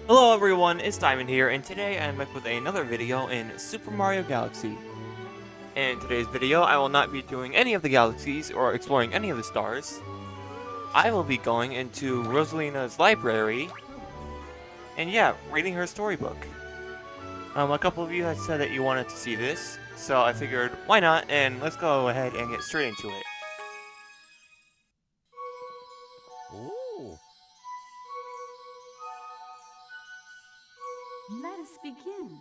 Hello everyone, it's Diamond here, and today I'm back with another video in Super Mario Galaxy. In today's video, I will not be doing any of the galaxies or exploring any of the stars. I will be going into Rosalina's library, and yeah, reading her storybook. A couple of you had said that you wanted to see this, so I figured, why not, and let's go ahead and get straight into it. Ooh. Let us begin.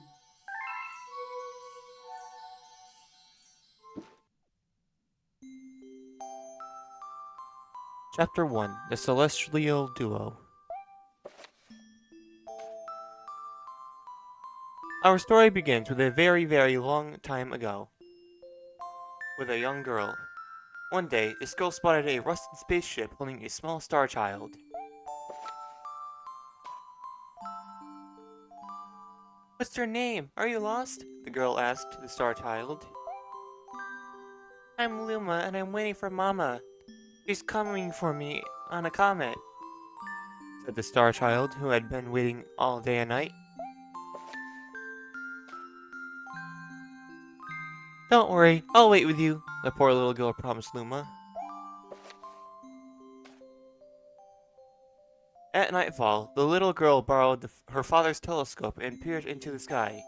Chapter 1, The Celestial Duo. Our story begins with a very, very long time ago, with a young girl. One day, this girl spotted a rusted spaceship holding a small star child. What's your name? Are you lost? The girl asked the star child. I'm Luma, and I'm waiting for Mama. She's coming for me on a comet, said the star child, who had been waiting all day and night. Don't worry, I'll wait with you, the poor little girl promised Luma. At nightfall, the little girl borrowed her father's telescope and peered into the sky.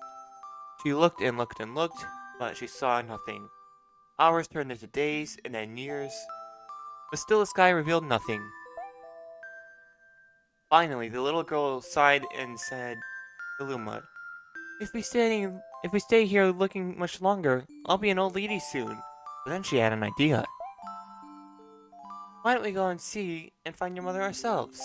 She looked and looked and looked, but she saw nothing. Hours turned into days, and then years, but still the sky revealed nothing. Finally, the little girl sighed and said to Luma, if we stay here looking much longer, I'll be an old lady soon. But then she had an idea. Why don't we go and see and find your mother ourselves?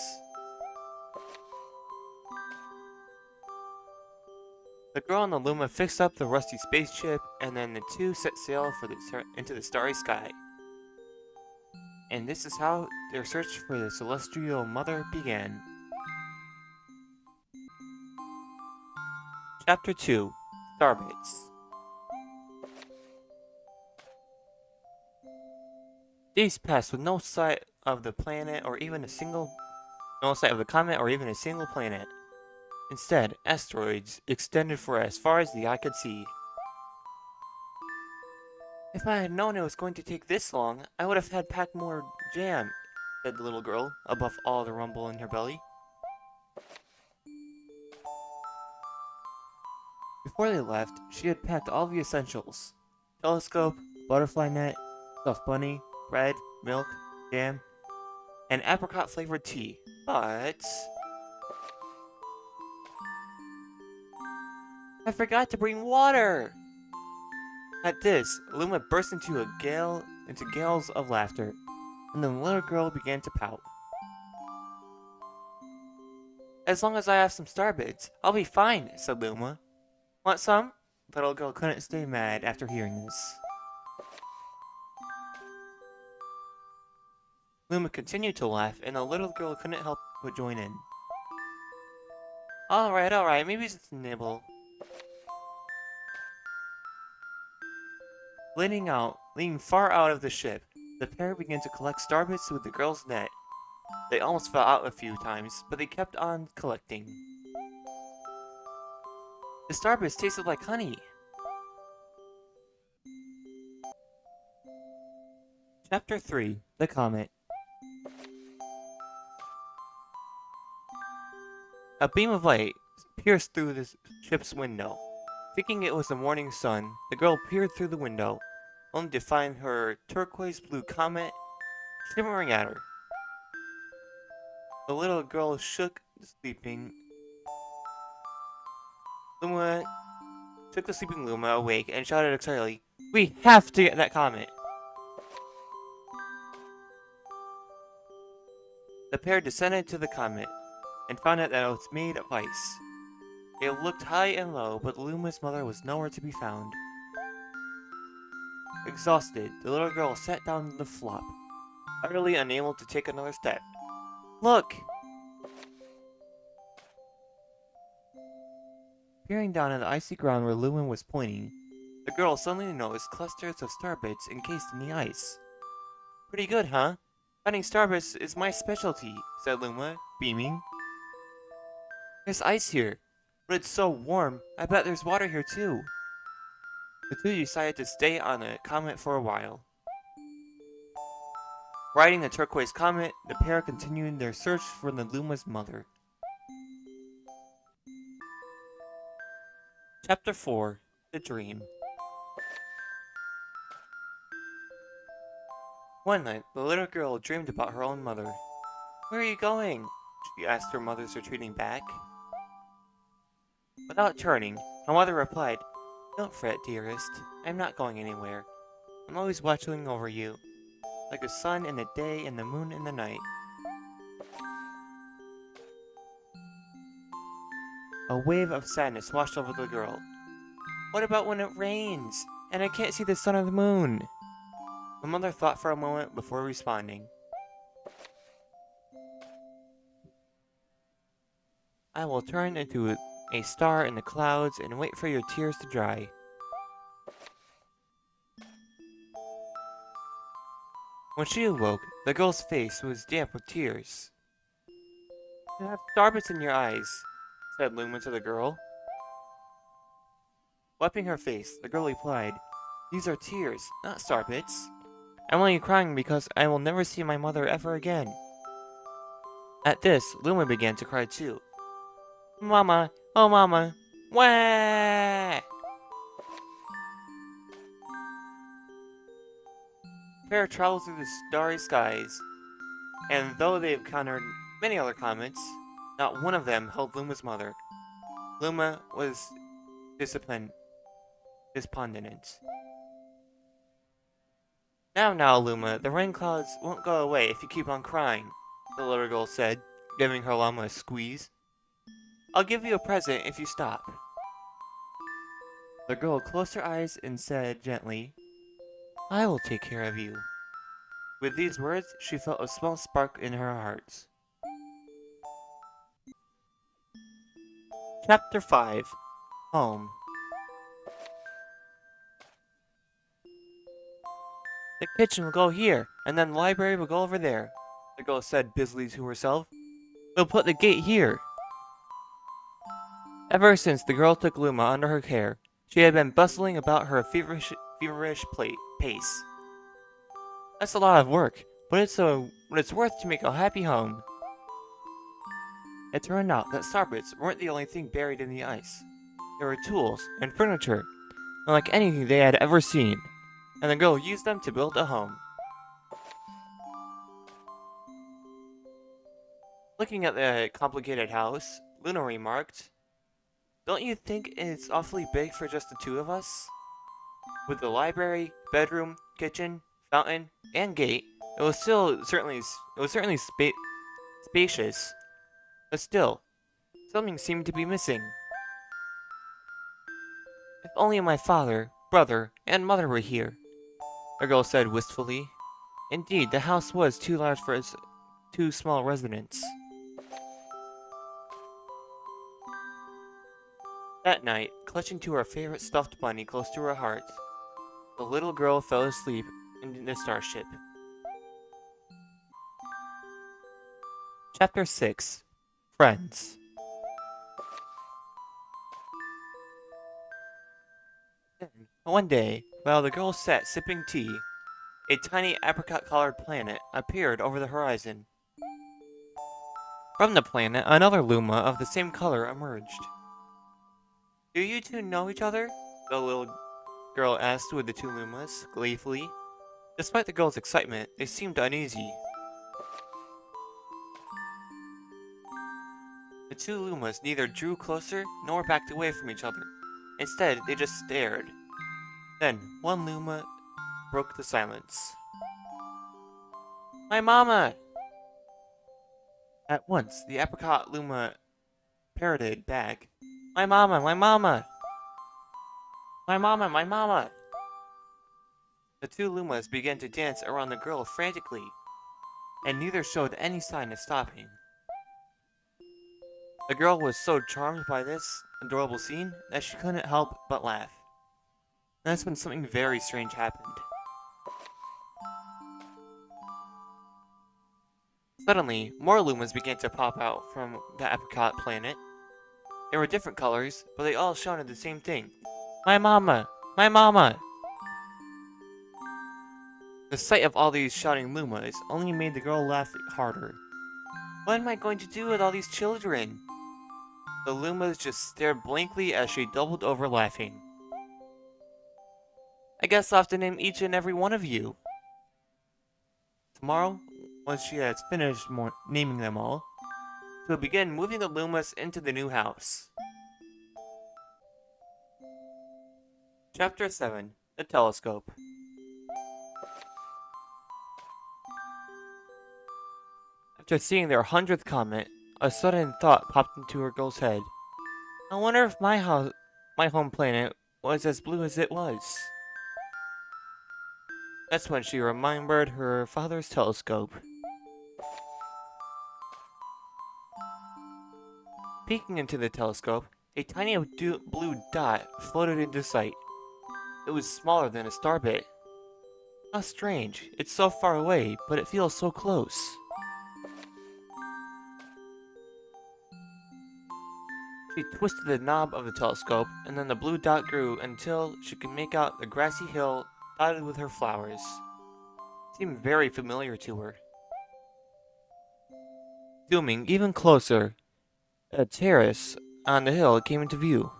The girl and the Luma fixed up the rusty spaceship, and then the two set sail into the starry sky. And this is how their search for the celestial mother began. Chapter 2, Starbits. Days passed with no sight of the planet or even no sight of the comet or even a single planet. Instead, asteroids extended for as far as the eye could see. If I had known it was going to take this long, I would have had packed more jam, said the little girl, above all the rumble in her belly. Before they left, she had packed all the essentials: telescope, butterfly net, stuffed bunny, bread, milk, jam, and apricot-flavored tea. But I forgot to bring water! At this, Luma burst into gales of laughter, and the little girl began to pout. As long as I have some starbits, I'll be fine, said Luma. Want some? The little girl couldn't stay mad after hearing this. Luma continued to laugh, and the little girl couldn't help but join in. Alright, maybe just a nibble. Leaning far out of the ship, the pair began to collect starbits with the girl's net. They almost fell out a few times, but they kept on collecting. The starbits tasted like honey. Chapter 3, The Comet. A beam of light pierced through the ship's window. Thinking it was the morning sun, the girl peered through the window, only to find her turquoise-blue comet shimmering at her. The little girl shook Luma took the sleeping Luma awake and shouted excitedly, "We have to get that comet!" The pair descended to the comet and found out that it was made of ice. They looked high and low, but Luma's mother was nowhere to be found. Exhausted, the little girl sat down in the flop, utterly unable to take another step. Look! Peering down at the icy ground where Luma was pointing, the girl suddenly noticed clusters of starbits encased in the ice. Pretty good, huh? Finding starbits is my specialty, said Luma, beaming. There's ice here, but it's so warm, I bet there's water here too. The two decided to stay on a comet for a while. Riding the turquoise comet, the pair continued their search for the Luma's mother. Chapter 4: The Dream. One night, the little girl dreamed about her own mother. "Where are you going?" she asked her mother's retreating back. Without turning, her mother replied, "Don't fret, dearest. I'm not going anywhere. I'm always watching over you, like the sun in the day and the moon in the night." A wave of sadness washed over the girl. "What about when it rains, and I can't see the sun or the moon?" The mother thought for a moment before responding. "I will turn into a star in the clouds and wait for your tears to dry." When she awoke, the girl's face was damp with tears. "You have starbits in your eyes," said Luma to the girl. Wiping her face, the girl replied, "These are tears, not starbits. I'm only crying because I will never see my mother ever again." At this, Luma began to cry too. "Mama, oh mama, wah!" The pair traveled through the starry skies, and though they encountered many other comets, not one of them held Luma's mother. Luma was despondent. Now, Luma, the rain clouds won't go away if you keep on crying," the little girl said, giving her llama a squeeze. "I'll give you a present if you stop." The girl closed her eyes and said gently, "I will take care of you." With these words, she felt a small spark in her heart. Chapter 5: Home. "The kitchen will go here, and then the library will go over there," the girl said busily to herself. "We'll put the gate here." Ever since the girl took Luma under her care, she had been bustling about her feverish pace. "That's a lot of work, but it's worth to make a happy home." It turned out that starbits weren't the only thing buried in the ice. There were tools and furniture, unlike anything they had ever seen, and the girl used them to build a home. Looking at the complicated house, Luna remarked, "Don't you think it's awfully big for just the two of us?" With the library, bedroom, kitchen, fountain, and gate, it was certainly spacious, but still, something seemed to be missing. "If only my father, brother, and mother were here," the girl said wistfully. Indeed, the house was too large for its two small residents. That night, clutching to her favorite stuffed bunny close to her heart, the little girl fell asleep in the starship. Chapter 6: Friends. Then, one day, while the girl sat sipping tea, a tiny apricot-colored planet appeared over the horizon. From the planet, another Luma of the same color emerged. "Do you two know each other?" the little girl asked with the two Lumas, gleefully. Despite the girl's excitement, they seemed uneasy. The two Lumas neither drew closer nor backed away from each other. Instead, they just stared. Then, one Luma broke the silence. "My mama!" At once, the apricot Luma parroted back, "My mama! My mama! My mama! My mama!" The two Lumas began to dance around the girl frantically, and neither showed any sign of stopping. The girl was so charmed by this adorable scene that she couldn't help but laugh. That's when something very strange happened. Suddenly, more Lumas began to pop out from the apricot planet. They were different colors, but they all shone at the same thing. My mama! My mama! The sight of all these shouting Lumas only made the girl laugh harder. What am I going to do with all these children? The Lumas just stared blankly as she doubled over laughing. I guess I'll have to name each and every one of you. Tomorrow, once she has finished naming them all, she'll begin moving the Lumas into the new house. Chapter 7: The Telescope. After seeing their 100th comet, a sudden thought popped into her girl's head. I wonder if my home planet was as blue as it was. That's when she remembered her father's telescope. Peeking into the telescope, a tiny blue dot floated into sight. It was smaller than a starbit. How strange, it's so far away, but it feels so close. She twisted the knob of the telescope, and then the blue dot grew until she could make out the grassy hill dotted with her flowers. It seemed very familiar to her. Zooming even closer, a terrace on the hill came into view.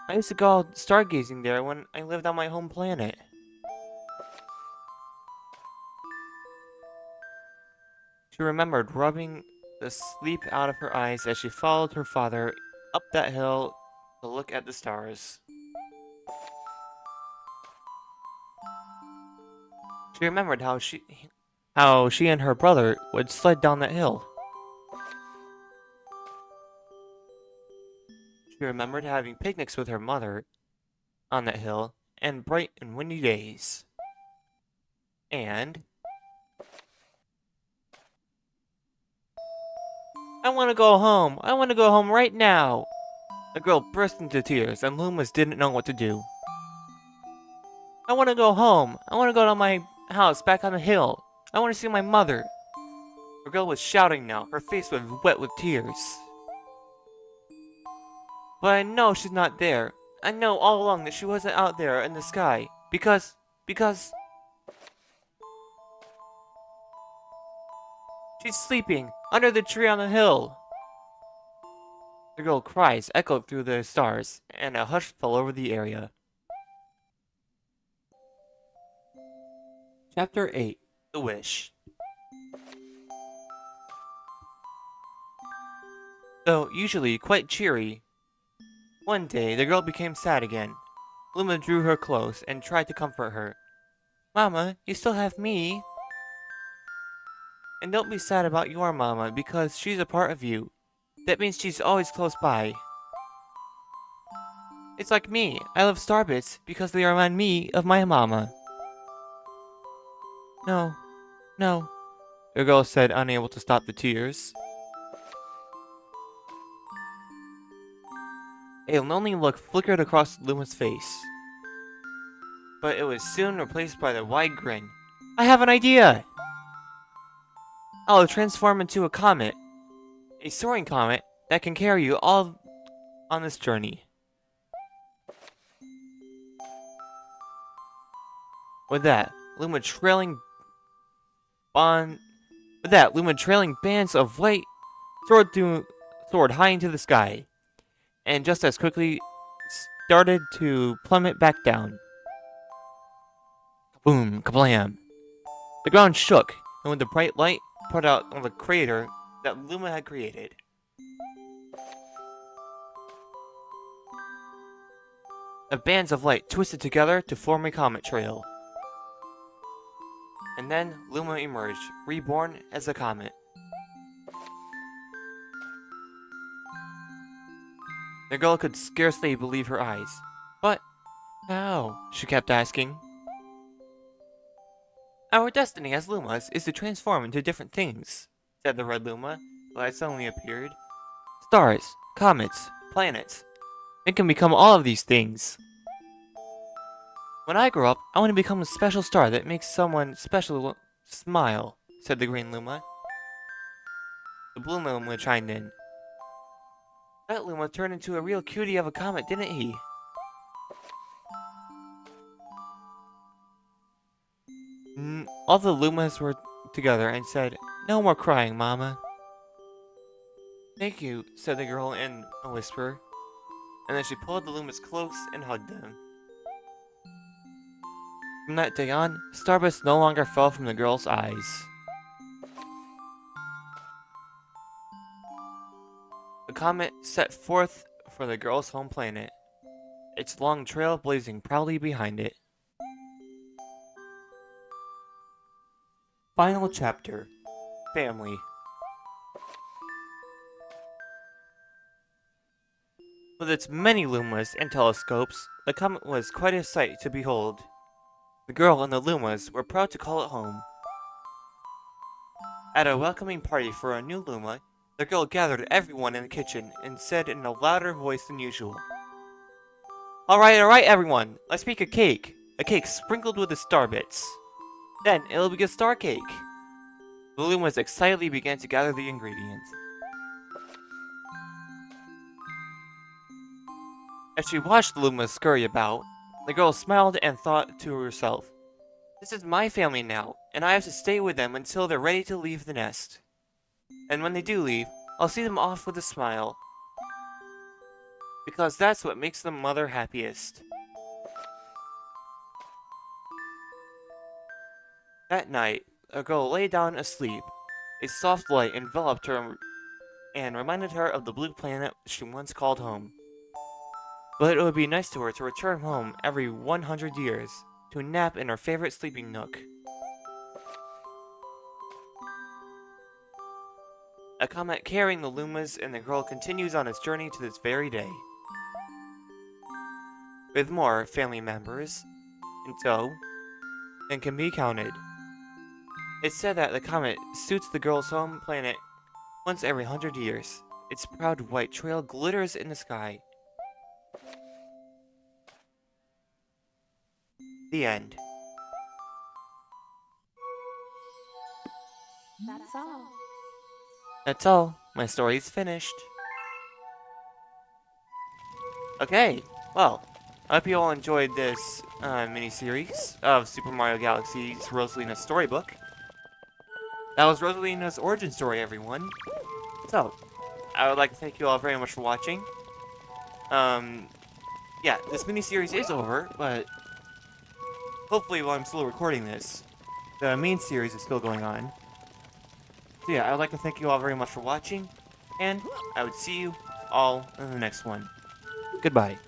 I used to go stargazing there when I lived on my home planet. She remembered rubbing the sleep out of her eyes as she followed her father up that hill to look at the stars. She remembered how she and her brother would sled down that hill. She remembered having picnics with her mother on that hill and bright and windy days. And I want to go home. I want to go home right now. The girl burst into tears, and Loomis didn't know what to do. I want to go home. I want to go to my house back on the hill. I want to see my mother. The girl was shouting now. Her face was wet with tears. But I know she's not there. I know all along that she wasn't out there in the sky. Because... she's sleeping under the tree on the hill. The girl's cries echoed through the stars, and a hush fell over the area. Chapter 8: The Wish. Though usually quite cheery, one day the girl became sad again. Luma drew her close and tried to comfort her. Mama, you still have me. And don't be sad about your mama, because she's a part of you. That means she's always close by. It's like me. I love starbits because they remind me of my mama. No, no, the girl said, unable to stop the tears. A lonely look flickered across Luma's face, but it was soon replaced by the wide grin. I have an idea! I'll transform into a comet. A soaring comet that can carry you all on this journey. With that, Luma trailing bands of light soared high into the sky, and just as quickly started to plummet back down. Boom, kablam! The ground shook, and with the bright light poured out of the crater that Luma had created. The bands of light twisted together to form a comet trail. And then Luma emerged, reborn as a comet. The girl could scarcely believe her eyes. But how? She kept asking. Our destiny as Lumas is to transform into different things, said the red Luma, who had suddenly appeared. Stars, comets, planets. It can become all of these things. When I grow up, I want to become a special star that makes someone special smile, said the green Luma. The blue Luma chimed in. That Luma turned into a real cutie of a comet, didn't he? All the Lumas were together and said, "No more crying, Mama." "Thank you," said the girl in a whisper, and then she pulled the Lumas close and hugged them. From that day on, stardust no longer fell from the girl's eyes. The comet set forth for the girl's home planet, its long trail blazing proudly behind it. Final chapter. Family. With its many lumas and telescopes, the comet was quite a sight to behold. The girl and the lumas were proud to call it home. At a welcoming party for a new luma, the girl gathered everyone in the kitchen and said in a louder voice than usual, Alright, everyone, let's make a cake. A cake sprinkled with the star bits. Then it'll be a star cake. The lumas excitedly began to gather the ingredients. As she watched the lumas scurry about, the girl smiled and thought to herself, This is my family now, and I have to stay with them until they're ready to leave the nest. And when they do leave, I'll see them off with a smile. Because that's what makes the mother happiest. That night, the girl lay down asleep. A soft light enveloped her and reminded her of the blue planet she once called home. But it would be nice to her to return home every 100 years, to nap in her favorite sleeping nook. A comet carrying the Lumas and the girl continues on its journey to this very day. With more family members in tow than can be counted. It's said that the comet suits the girl's home planet once every 100 years. Its proud white trail glitters in the sky. The end. That's all. That's all. My story's finished. Okay, well, I hope you all enjoyed this mini-series of Super Mario Galaxy's Rosalina Storybook. That was Rosalina's origin story, everyone. So, I would like to thank you all very much for watching. Yeah, this mini-series is over, but hopefully while I'm still recording this, the main series is still going on. So yeah, I would like to thank you all very much for watching, and I would see you all in the next one. Goodbye.